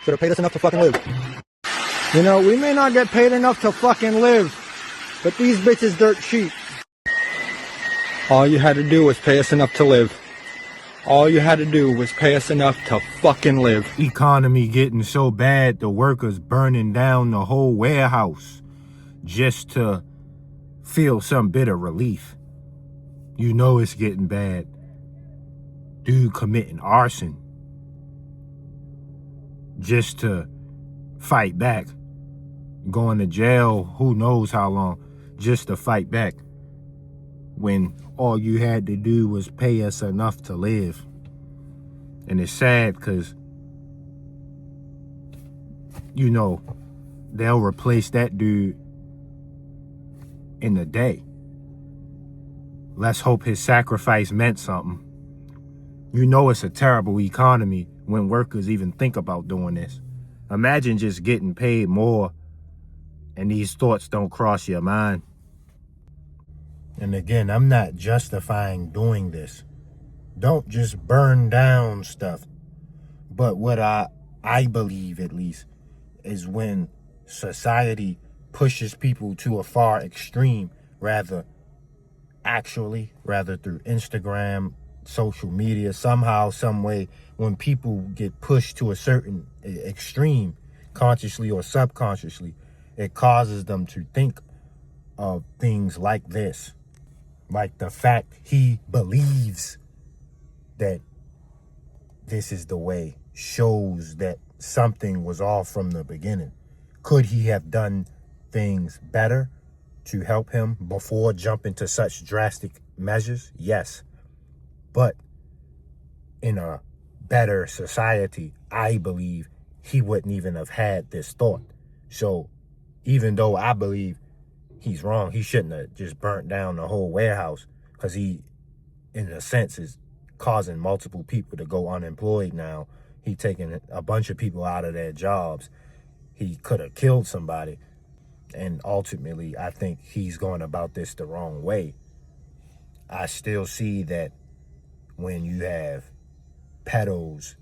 should have paid us enough to fucking live. You know, we may not get paid enough to fucking live, but these bitches dirt cheap. All you had to do was pay us enough to live. All you had to do was pay us enough to fucking live. Economy getting so bad, the workers burning down the whole warehouse just to feel some bit of relief. You know it's getting bad. Dude committing arson just to fight back. Going to jail who knows how long just to fight back, when all you had to do was pay us enough to live. And it's sad because, you know, they'll replace that dude in a day. Let's hope his sacrifice meant something. You know it's a terrible economy when workers even think about doing this. Imagine just getting paid more and these thoughts don't cross your mind. And again, I'm not justifying doing this. Don't just burn down stuff. But what I believe, at least, is when society pushes people to a far extreme, rather through Instagram, social media, somehow, some way, when people get pushed to a certain extreme, consciously or subconsciously, it causes them to think of things like this. Like the fact he believes that this is the way shows that something was off from the beginning. Could he have done things better to help him before jumping to such drastic measures? Yes. But in a better society, I believe he wouldn't even have had this thought. So even though I believe he's wrong, he shouldn't have just burnt down the whole warehouse, because he, in a sense, is causing multiple people to go unemployed now. He taking a bunch of people out of their jobs. He could have killed somebody. And ultimately, I think he's going about this the wrong way. I still see that when you have pedos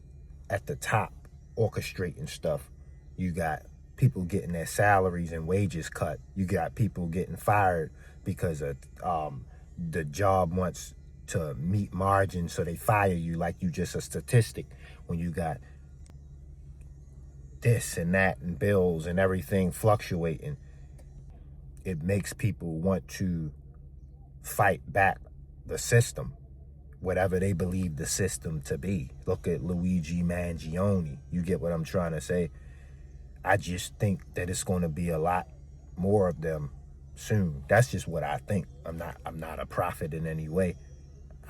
at the top orchestrating stuff, you got people getting their salaries and wages cut. You got people getting fired because of the job wants to meet margins, so they fire you like you just a statistic. When you got this and that and bills and everything fluctuating, it makes people want to fight back the system, whatever they believe the system to be. Look at Luigi Mangione. You get what I'm trying to say? I just think that it's going to be a lot more of them soon. That's just what I think. I'm not a prophet in any way.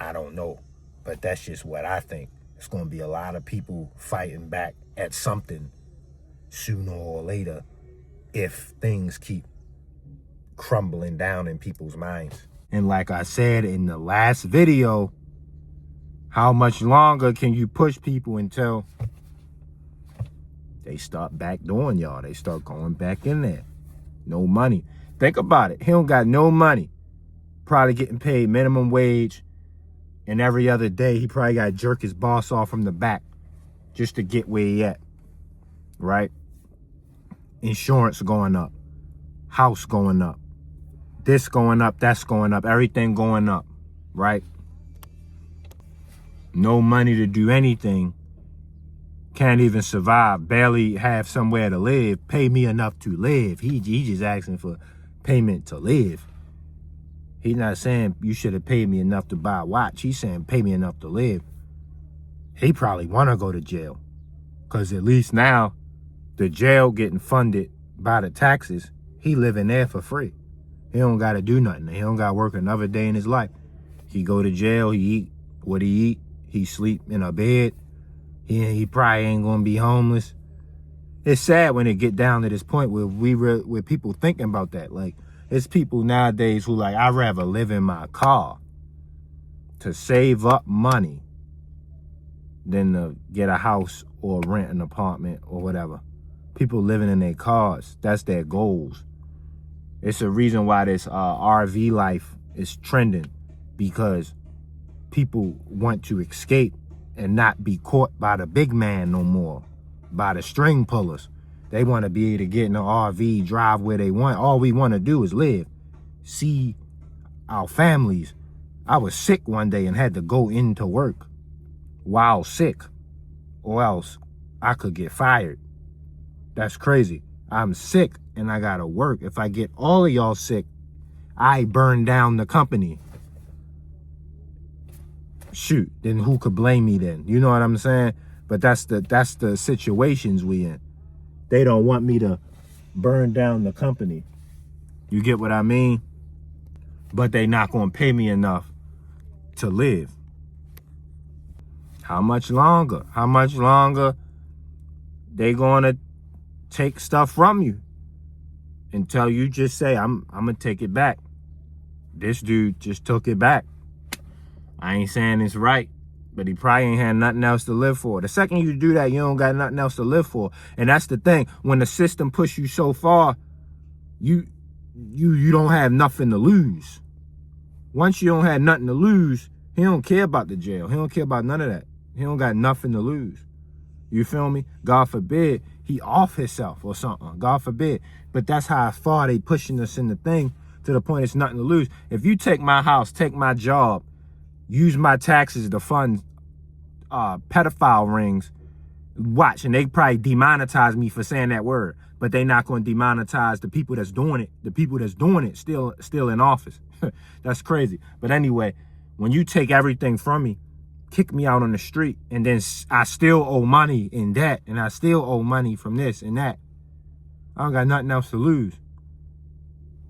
I don't know, but that's just what I think. It's going to be a lot of people fighting back at something sooner or later if things keep crumbling down in people's minds. And like I said in the last video, how much longer can you push people until they start backdooring y'all? They start going back in there. No money. Think about it. He don't got no money. Probably getting paid minimum wage. And every other day, he probably got to jerk his boss off from the back just to get where he at. Right? Insurance going up. House going up. This going up. That's going up. Everything going up. Right? No money to do anything. Can't even survive. Barely have somewhere to live. Pay me enough to live. He just asking for payment to live. He's not saying you should have paid me enough to buy a watch. He's saying pay me enough to live. He probably want to go to jail, because at least now the jail getting funded by the taxes. He living there for free. He don't got to do nothing. He don't got to work another day in his life. He go to jail. He eat what he eat. He sleep in a bed. He probably ain't gonna be homeless. It's sad when it get down to this point where people thinking about that. Like, it's people nowadays who like, I'd rather live in my car to save up money than to get a house or rent an apartment or whatever. People living in their cars, that's their goals. It's a reason why this RV life is trending, because people want to escape and not be caught by the big man no more. by the string pullers. They want to be able to get in an RV, drive where they want. All we want to do is live, see our families. I was sick one day and had to go into work while sick, or else I could get fired. That's crazy. I'm sick and I gotta work. If I get all of y'all sick, I burn down the company. Shoot, then who could blame me then? You know what I'm saying? But that's the situations we in. They don't want me to burn down the company. You get what I mean? But they not gonna pay me enough to live. How much longer? How much longer they gonna take stuff from you until you just say, I'm gonna take it back? This dude just took it back. I ain't saying it's right, but he probably ain't had nothing else to live for. The second you do that, you don't got nothing else to live for. And that's the thing. When the system push you so far, you don't have nothing to lose. Once you don't have nothing to lose, he don't care about the jail. He don't care about none of that. He don't got nothing to lose. You feel me? God forbid he off himself or something. God forbid. But that's how far they pushing us in the thing, to the point it's nothing to lose. If you take my house, take my job, use my taxes to fund pedophile rings, watch, and they probably demonetize me for saying that word, but they not going to demonetize the people that's doing it. The people that's doing it still in office. That's crazy. But anyway, when you take everything from me, kick me out on the street, and then I still owe money in debt, and I still owe money from this and that, I don't got nothing else to lose.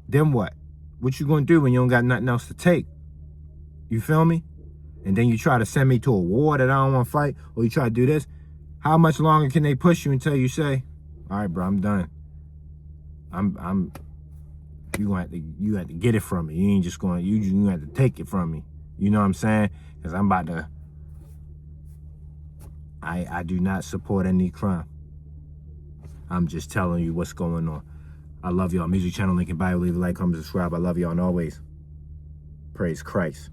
Then what? What you gonna do when you don't got nothing else to take? You feel me? And then you try to send me to a war that I don't want to fight, or you try to do this. How much longer can they push you until you say, all right, bro, I'm done. You have to get it from me. You ain't just going, you have to take it from me. You know what I'm saying? Because I'm about to, I do not support any crime. I'm just telling you what's going on. I love y'all. Music channel link in bio. Leave a like, comment, subscribe. I love y'all, and always praise Christ.